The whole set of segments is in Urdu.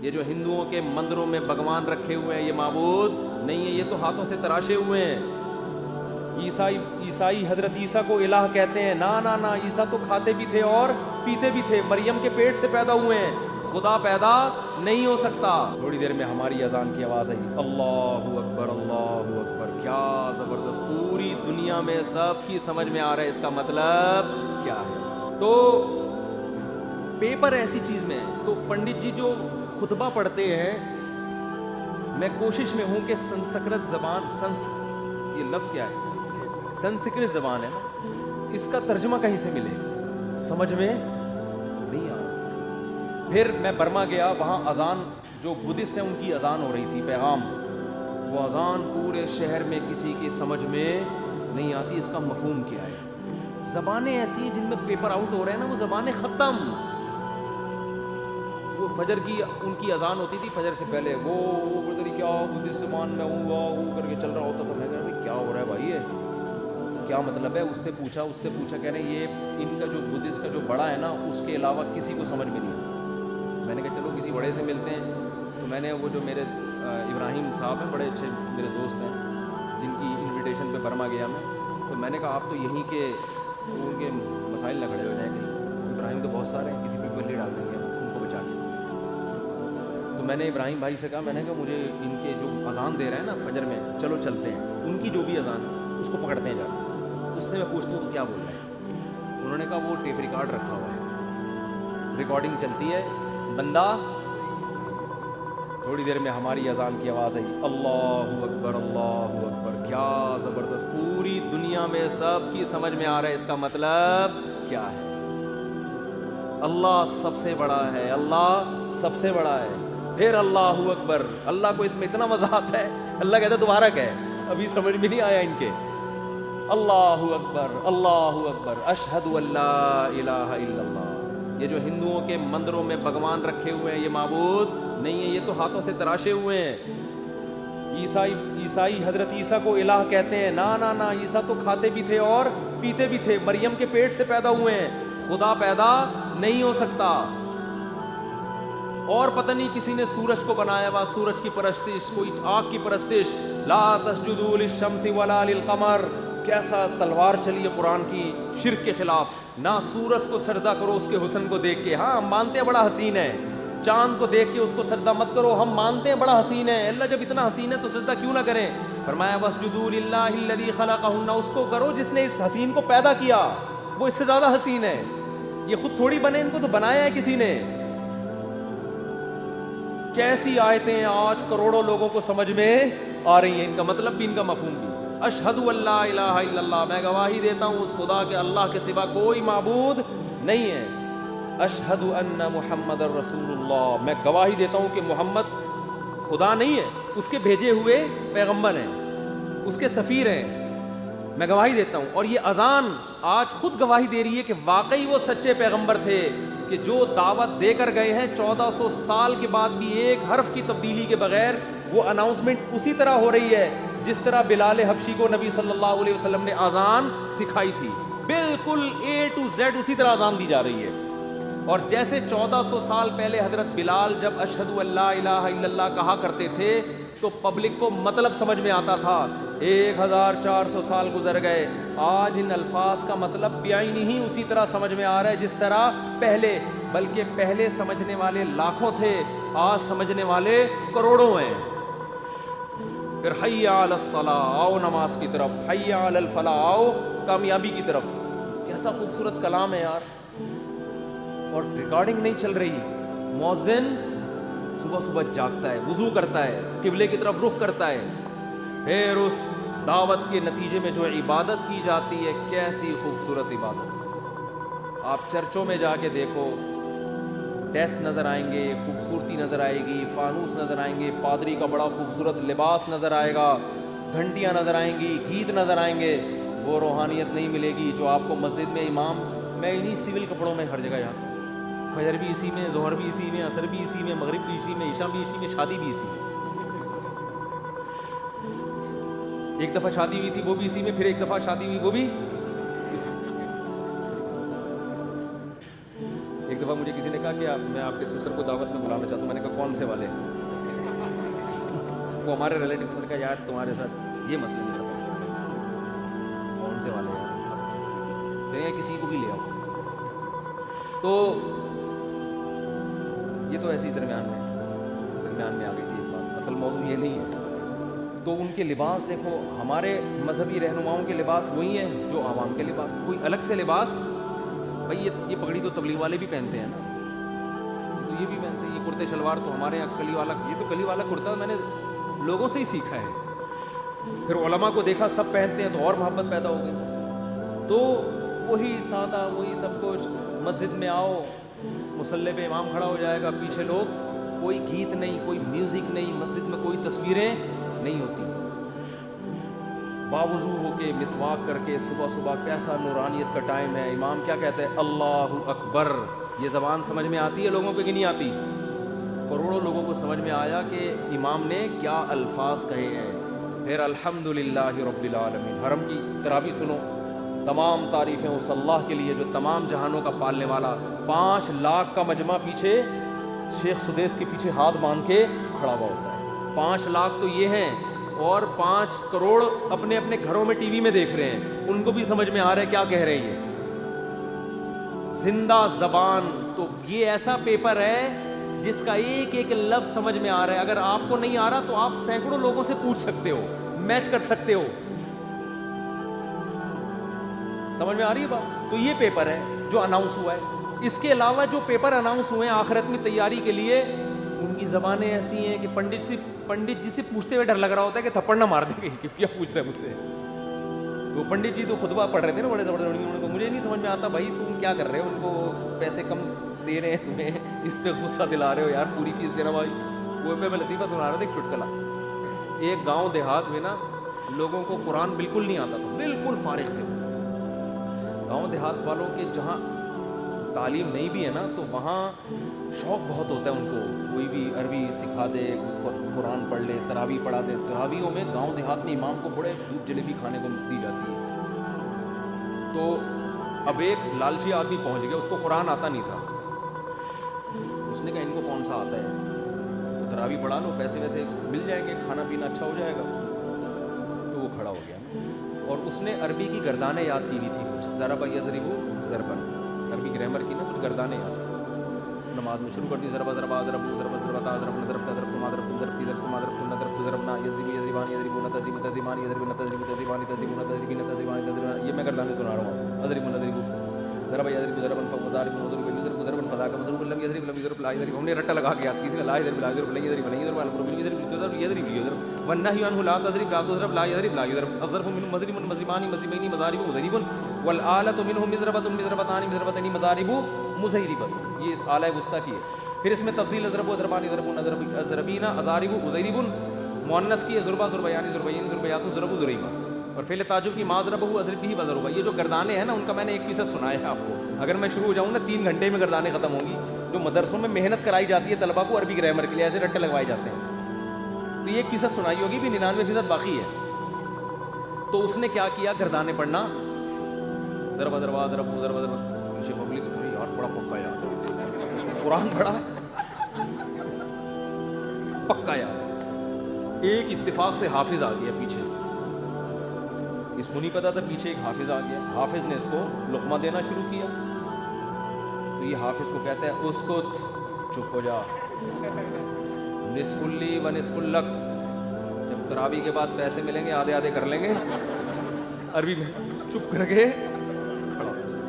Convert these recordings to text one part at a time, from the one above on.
یہ جو ہندوؤں کے مندروں میں بھگوان رکھے ہوئے ہیں یہ معبود نہیں ہے, یہ تو ہاتھوں سے تراشے ہوئے ہیں. عیسائی حضرت عیسیٰ کو الہ کہتے ہیں. نا عیسیٰ تو کھاتے بھی تھے اور پیتے بھی تھے, مریم کے پیٹ سے پیدا ہوئے ہیں, خدا پیدا نہیں ہو سکتا. تھوڑی دیر میں ہماری اذان کی آواز آئی, اللہ اکبر اللہ اکبر. کیا زبردست, پوری دنیا میں سب کی سمجھ میں آ رہا ہے اس کا مطلب کیا ہے. تو پیپر ایسی چیز میں, تو پنڈت جی جو خطبہ پڑھتے ہیں, میں کوشش میں ہوں کہ سنسکرت زبان, یہ لفظ کیا ہے, سنسکرت زبان ہے نا, اس کا ترجمہ کہیں سے ملے, سمجھ میں نہیں آ رہا. پھر میں برما گیا, وہاں اذان, جو بدھسٹ ہیں ان کی اذان ہو رہی تھی, پیغام, وہ اذان پورے شہر میں کسی کی سمجھ میں نہیں آتی اس کا مفہوم کیا ہے. زبانیں ایسی ہیں جن میں پیپر آؤٹ ہو رہے ہیں نا, وہ زبانیں ختم. وہ فجر کی ان کی اذان ہوتی تھی فجر سے پہلے, وہ کیا بدھسٹ زبان میں وہ کر کے چل رہا ہوتا تھا. میں کہہ رہا کیا ہو رہا ہے بھائی, یہ کیا مطلب ہے. اس سے پوچھا کہہ رہے ہیں یہ ان کا جو بدھسٹ کا جو بڑا ہے نا, اس کے علاوہ کسی کو سمجھ میں نہیں آتا. میں نے کہا چلو کسی بڑے سے ملتے ہیں. تو میں نے وہ جو میرے ابراہیم صاحب ہیں, بڑے اچھے میرے دوست ہیں, جن کی انویٹیشن پہ برما گیا میں, تو میں نے کہا آپ تو یہیں کے, ان کے مسائل نہ کھڑے ہو جائیں کہیں. ابراہیم تو بہت سارے ہیں, کسی پہ بلی ڈال دیں گے ان کو بچا کے. تو میں نے ابراہیم بھائی سے کہا, میں نے کہا مجھے ان کے جو اذان دے رہے ہیں نا فجر میں, چلو چلتے ہیں, ان کی جو بھی اذان ہے اس کو پکڑتے ہیں جا, اس سے میں پوچھتا ہوں تو کیا بول رہے ہیں. انہوں نے کہا وہ ٹیپ ریکارڈ رکھا ہوا ہے, ریکارڈنگ چلتی ہے, بندہ. تھوڑی دیر میں ہماری اذان کی آواز آئی, اللہ اکبر اللہ اکبر. کیا زبردست, پوری دنیا میں سب کی سمجھ میں آ رہا ہے اس کا مطلب کیا ہے. اللہ سب سے بڑا ہے, اللہ سب سے بڑا ہے. پھر اللہ اکبر. اللہ کو اس میں اتنا مزہ آتا ہے, اللہ کہتا ہے دوبارہ کہے, ابھی سمجھ میں نہیں آیا ان کے. اللہ اکبر اللہ اکبر, اشہد ان لا الہ الا اللہ. یہ جو ہندوؤں کے مندروں میں بھگوان رکھے ہوئے ہیں یہ معبود نہیں ہے, یہ تو ہاتھوں سے تراشے ہوئے ہیں. عیسائی حضرت عیسیٰ کو الہ کہتے ہیں. نا عیسیٰ تو کھاتے بھی تھے اور پیتے بھی تھے, مریم کے پیٹ سے پیدا ہوئے ہیں, خدا پیدا نہیں ہو سکتا. اور پتہ نہیں کسی نے سورج کو بنایا ہوا, سورج کی پرستش, کوئی آگ کی پرستش. لا تسجدوا للشمس ولا للقمر. کیسا تلوار چلی ہے قرآن کی شرک کے خلاف. نہ سورج کو سجدہ کرو اس کے حسن کو دیکھ کے, ہاں ہم مانتے ہیں بڑا حسین ہے. چاند کو دیکھ کے اس کو سجدہ مت کرو, ہم مانتے ہیں بڑا حسین ہے. اللہ جب اتنا حسین ہے تو سجدہ کیوں نہ کریں. فرمایا واسجدوا للہ الذی خلقہن, اس کو کرو جس نے اس حسین کو پیدا کیا, وہ اس سے زیادہ حسین ہے. یہ خود تھوڑی بنے, ان کو تو بنایا ہے کسی نے. کیسی آیتیں آج کروڑوں لوگوں کو سمجھ میں آ رہی ہیں, ان کا مطلب بھی ان کا مفہوم بھی. اشہد ان لا الہ الا اللہ, میں گواہی دیتا ہوں اس خدا کے, اللہ کے سوا کوئی معبود نہیں ہے. اشہد ان محمد الرسول اللہ, میں گواہی دیتا ہوں کہ محمد خدا نہیں ہے, اس کے بھیجے ہوئے پیغمبر ہیں, اس کے سفیر ہیں, میں گواہی دیتا ہوں. اور یہ اذان آج خود گواہی دے رہی ہے کہ واقعی وہ سچے پیغمبر تھے, کہ جو دعوت دے کر گئے ہیں 1400 سال کے بعد بھی ایک حرف کی تبدیلی کے بغیر وہ اناؤنسمنٹ اسی طرح ہو رہی ہے جس طرح بلال حبشی کو نبی صلی اللہ علیہ وسلم نے اذان سکھائی تھی. بالکل A to Z اسی طرح اذان دی جا رہی ہے. اور جیسے 1400 سال پہلے حضرت بلال جب اشہد ان لا الہ الا اللہ کہا کرتے تھے تو پبلک کو مطلب سمجھ میں آتا تھا. 1400 سال گزر گئے, آج ان الفاظ کا مطلب بیان ہی اسی طرح سمجھ میں آ رہا ہے جس طرح پہلے, بلکہ پہلے سمجھنے والے لاکھوں تھے, آج سمجھنے والے کروڑوں ہیں. پھر حی علی الصلاۃ, آؤ نماز کی طرف, حی علی الفلاح, آؤ کامیابی کی طرف. کیسا خوبصورت کلام ہے یار. اور ریکارڈنگ نہیں چل رہی, مؤذن صبح صبح جاگتا ہے, وضو کرتا ہے, قبلے کی طرف رخ کرتا ہے, پھر اس دعوت کے نتیجے میں جو عبادت کی جاتی ہے, کیسی خوبصورت عبادت. آپ چرچوں میں جا کے دیکھو, ڈیسک نظر آئیں گے, خوبصورتی نظر آئے گی, فانوس نظر آئیں گے, پادری کا بڑا خوبصورت لباس نظر آئے گا, گھنٹیاں نظر آئیں گی, گیت نظر آئیں گے. وہ روحانیت نہیں ملے گی جو آپ کو مسجد میں امام, میں انہی سول کپڑوں میں ہر جگہ جاتا ہوں, فجر بھی اسی میں, ظہر بھی اسی میں, عصر بھی اسی میں, مغرب بھی اسی میں, عشاء بھی اسی میں, شادی بھی اسی میں. ایک دفعہ شادی ہوئی تھی وہ بھی اسی میں, پھر ایک دفعہ شادی ہوئی وہ بھی اسی میں, ایک دفعہ مجھے کسی نے کہا کہ میں آپ کے سسر کو دعوت میں بلانا چاہتا ہوں. میں نے کہا کون سے والے؟ وہ ہمارے ریلیٹیو. میں نے کہا یار تمہارے ساتھ یہ مسئلہ نہیں ختم. کون سے والے یار؟ میں کسی کو بھی لے آؤ. تو یہ تو ایسے ہی درمیان میں آ گئی تھی ایک بات. اصل موضوع یہ نہیں ہے. تو ان کے لباس دیکھو, ہمارے مذہبی رہنماؤں کے لباس وہی ہیں جو عوام کے لباس. کوئی الگ سے لباس بھائی یہ پگڑی تو تبلیغ والے بھی پہنتے ہیں نا, تو یہ بھی پہنتے ہیں. یہ کرتے شلوار تو ہمارے یہاں کلی والا, یہ تو کلی والا کرتا میں نے لوگوں سے ہی سیکھا ہے. پھر علماء کو دیکھا سب پہنتے ہیں تو اور محبت پیدا ہو گئی. تو وہی سادہ وہی سب کچھ. مسجد میں آؤ, مصلی پہ امام کھڑا ہو جائے گا, پیچھے لوگ, کوئی گیت نہیں, کوئی میوزک نہیں, مسجد میں کوئی تصویریں نہیں ہوتی. باوضو ہو کے مسواک کر کے صبح کیسا نورانیت کا ٹائم ہے. امام کیا کہتا ہے؟ اللہ اکبر. یہ زبان سمجھ میں آتی ہے لوگوں کو کہ نہیں آتی؟ کروڑوں لوگوں کو سمجھ میں آیا کہ امام نے کیا الفاظ کہے ہیں. پھر الحمدللہ رب العالمین. حرم کی تراویح سنو, تمام تعریفیں اس اللہ کے لیے جو تمام جہانوں کا پالنے والا. 5 لاکھ کا مجمع پیچھے شیخ سدیس کے پیچھے ہاتھ باندھ کے کھڑا ہوا ہوتا ہے. 5 لاکھ تو یہ ہیں, اور 5 کروڑ اپنے اپنے گھروں میں ٹی وی میں دیکھ رہے ہیں. ان کو بھی سمجھ میں آ رہا ہے کیا کہہ رہے ہیں. یہ زندہ زبان. تو یہ ایسا پیپر ہے جس کا ایک ایک لفظ سمجھ میں آ رہا ہے. اگر آپ کو نہیں آ رہا تو آپ سینکڑوں لوگوں سے پوچھ سکتے ہو, میچ کر سکتے ہو. سمجھ میں آ رہی ہے بات؟ تو یہ پیپر ہے جو اناؤنس ہوا ہے. اس کے علاوہ جو پیپر اناؤنس ہوئے ہیں آخرت میں تیاری کے لیے, ان کی زبانیں ایسی ہیں کہ پنڈت جی سے پوچھتے ہوئے ڈر لگ رہا ہوتا ہے کہ تھپڑ نہ مار دیں گے کہ کیا پوچھ رہے ہیں مجھ سے. تو پنڈت جی تو خطبہ پڑھ رہے تھے نا بڑے زبردست. تو مجھے نہیں سمجھ میں آتا بھائی تم کیا کر رہے ہو, ان کو پیسے کم دے رہے ہیں, تمہیں اس پہ غصہ دلا رہے ہو یار, پوری فیس دینا بھائی. وہ پہ میں لطیفہ سنا رہا تھا ایک چٹکلا. ایک گاؤں دیہات میں نا لوگوں کو قرآن بالکل نہیں آتا تھا, بالکل فارغ تھے. گاؤں دیہات والوں کے جہاں تعلیم نہیں بھی ہے نا تو وہاں شوق بہت ہوتا ہے ان کو, کوئی بھی عربی سکھا دے, قرآن پڑھ لے, تراویح پڑھا دے. تراویحوں میں گاؤں دیہات میں امام کو بڑے دودھ جلیبی کھانے کو دی جاتی ہے. تو اب ایک لالچی آدمی پہنچ گیا, اس کو قرآن آتا نہیں تھا. اس نے کہا ان کو کون سا آتا ہے, تو تراویح پڑھا لو, پیسے ویسے مل جائیں گے, کھانا پینا اچھا ہو جائے گا. تو وہ کھڑا ہو گیا اور اس نے عربی کی گردانیں یاد کی ہوئی تھی کچھ. ضرب یضرب ضربن, عربی گرامر کی نا کچھ گردانیں یاد. نماز میں شروع کر دی, ضربا ضربا ضرب ضرب ضربتا ضرب ضرب ضرب تما ضرب ضربتی ضرب تما ضرب ضرب ضربنا یضرب یضربان یضربون تضرب تضربان یضربون تضرب تضربان تضربون تضربین تضربان تضربان. یہ میں گردانیں سنا رہا ہوں. ضرب ضرب ضرب یضرب ضربا فضارب ضرب یضرب ضربا فذاك مضروب لم یضرب لم یضرب لا یضرب. ہم نے رٹا لگا کے یاد کی تھی, لا یضرب لا یضرب لا یضرب لا یضرب القرب یضرب تضرب یضرب یضرب والنهي عنه لا تضرب لا تضرب لا یضرب لا یضرب. الظرف منه مضرب مضربان مضربین مضارب مضرب والآلة منه مضربة مضربتان مضربتين مضارب مضربة. یہ آلہ وسطی کی ہے. پھر اس میں تفصیل اضرب و اضربان اضربون اضربین اضارب اضرب مؤنث کی ہے, ضربا ضربیان ضربین ضربیات ضرب ضریبہ. اور فعل تعجب کی ما ضربہ اضرب بھی وضربہ. یہ جو گردانیں ہیں نا ان کا میں نے 1% سنایا ہے آپ کو. اگر میں شروع ہو جاؤں نا 3 گھنٹے میں گردانیں ختم ہوں گی. جو مدرسوں میں محنت کرائی جاتی ہے طلبہ کو عربی گرامر کے لیے, ایسے رٹے لگوائے جاتے ہیں, تو یہ 1% سنائی ہوگی, بھی 99% باقی ہے. تو اس نے کیا کیا, گردانیں پڑھنا, ضربا ضربا ضرب ضرب ضرب. پیچھے پبلک تھوڑی یار بڑا پکا یاد ہے, قرآن پڑھا ہے پکا یاد ہے. ایک اتفاق سے حافظ آ گیا پیچھے, اس کو نہیں پتا تھا پیچھے ایک حافظ آ گیا. حافظ نے اس کو لقمہ دینا شروع کیا. تو یہ حافظ کو کہتا ہے اسکت, چپ ہو جا, نصف لی و نصف لک. جب تراویح کے بعد پیسے ملیں گے آدھے آدھے کر لیں گے. عربی میں چپ کر کے کھڑا ہو جائے.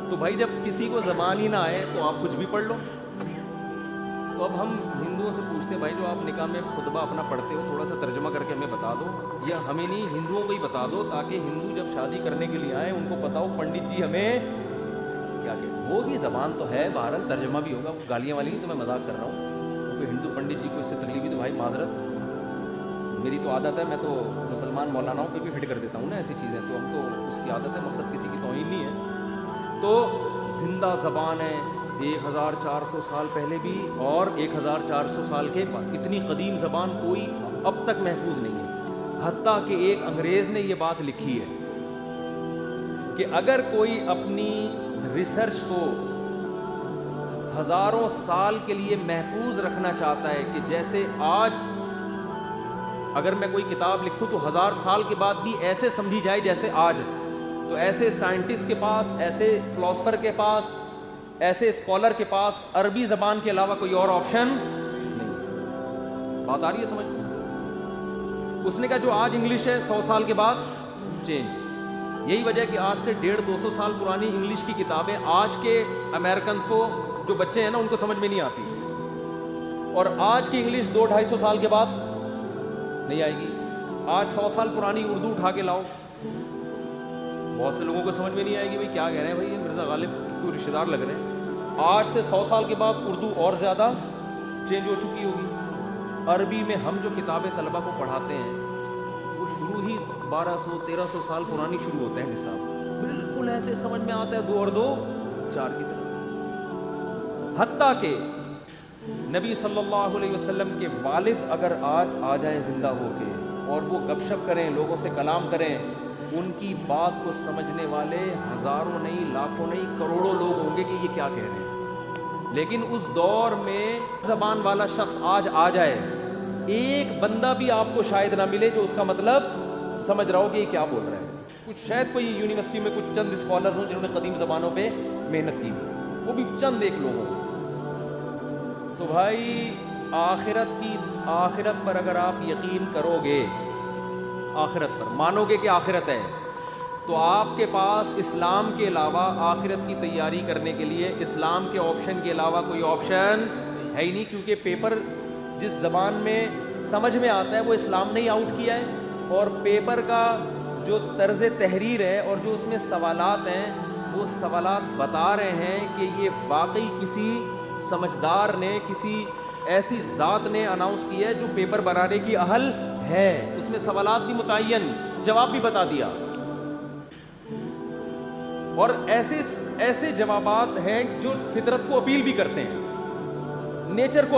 تو بھائی جب کسی کو زبان ہی نہ آئے تو آپ کچھ بھی پڑھ لو. تو اب ہم ہندوؤں سے پوچھتے ہیں بھائی جو آپ نکاح میں خطبہ اپنا پڑھتے ہو تھوڑا سا ترجمہ کر کے ہمیں بتا دو, یا ہمیں نہیں ہندوؤں کو ہی بتا دو, تاکہ ہندو جب شادی کرنے کے لیے آئیں ان کو پتا ہو پنڈت جی ہمیں کیا کہ. وہ بھی زبان تو ہے, بہرحال ترجمہ بھی ہوگا, گالیاں والی نہیں, تو میں مذاق کر رہا ہوں. کوئی ہندو پنڈت جی کو اس سے تکلیف ہے تو بھائی معذرت, میری تو عادت ہے, میں تو مسلمان مولاناؤں پہ بھی فٹ کر دیتا ہوں نا ایسی چیزیں, تو ہم تو اس کی عادت ہے, مقصد کسی کی توہین نہیں ہے. تو زندہ زبان ہے, 1400 سال پہلے بھی اور 1400 سال کے بعد. اتنی قدیم زبان کوئی اب تک محفوظ نہیں ہے. حتیٰ کہ ایک انگریز نے یہ بات لکھی ہے کہ اگر کوئی اپنی ریسرچ کو ہزاروں سال کے لیے محفوظ رکھنا چاہتا ہے کہ جیسے آج اگر میں کوئی کتاب لکھوں تو 1000 سال کے بعد بھی ایسے سمجھی جائے جیسے آج. تو ایسے سائنٹسٹ کے پاس, ایسے فلاسفر کے پاس, ایسے اسکالر کے پاس عربی زبان کے علاوہ کوئی اور آپشن نہیں. بات آ رہی ہے سمجھ؟ اس نے کہا جو آج انگلش ہے 100 سال کے بعد چینج. یہی وجہ ہے کہ آج سے 150-200 سال پرانی انگلش کی کتابیں آج کے امریکنز کو, جو بچے ہیں نا, ان کو سمجھ میں نہیں آتی, اور آج کی انگلش 200-250 سال کے بعد نہیں آئے گی. آج 100 سال پرانی اردو اٹھا کے لاؤ, بہت سے لوگوں کو سمجھ میں نہیں آئے گی بھائی کیا کہہ رہے ہیں, بھائی یہ مرزا غالب کوئی رشتہ دار لگ رہے ہیں. آج سے 100 سال کے بعد اردو اور زیادہ چینج ہو چکی ہوگی. عربی میں ہم جو کتابیں طلبہ کو پڑھاتے ہیں وہ شروع ہی 1200-1300 سال پرانی شروع ہوتے ہیں نصاب, بالکل ایسے سمجھ میں آتا ہے 2 اور 2 4 کی طرح. حتیٰ کہ نبی صلی اللہ علیہ وسلم کے والد اگر آج آ جائیں زندہ ہو کے اور وہ گپ شپ کریں, لوگوں سے کلام کریں, ان کی بات کو سمجھنے والے ہزاروں نہیں, لاکھوں نہیں, کروڑوں لوگ ہوں گے کہ یہ کیا کہہ رہے ہیں. لیکن اس دور میں زبان والا شخص آج آ جائے, ایک بندہ بھی آپ کو شاید نہ ملے جو اس کا مطلب سمجھ رہا ہو کہ یہ کیا بول رہا ہے. کچھ شاید کوئی یونیورسٹی میں کچھ چند اسکالرز ہوں جنہوں نے قدیم زبانوں پہ محنت کی, وہ بھی چند ایک لوگ ہوں. تو بھائی آخرت پر اگر آپ یقین کرو گے, آخرت پر مانو گے کہ آخرت ہے, تو آپ کے پاس اسلام کے علاوہ آخرت کی تیاری کرنے کے لیے اسلام کے آپشن کے علاوہ کوئی آپشن ہے ہی نہیں. کیونکہ پیپر جس زبان میں سمجھ میں آتا ہے وہ اسلام نے ہی آؤٹ کیا ہے, اور پیپر کا جو طرز تحریر ہے اور جو اس میں سوالات ہیں وہ سوالات بتا رہے ہیں کہ یہ واقعی کسی سمجھدار نے, کسی ایسی ذات نے اناؤنس کیا ہے جو پیپر بنانے کی اہل ہے. اس میں سوالات بھی متعین, جواب بھی بتا دیا, اور ایسے جوابات ہیں جو فطرت کو اپیل بھی کرتے ہیں, نیچر کو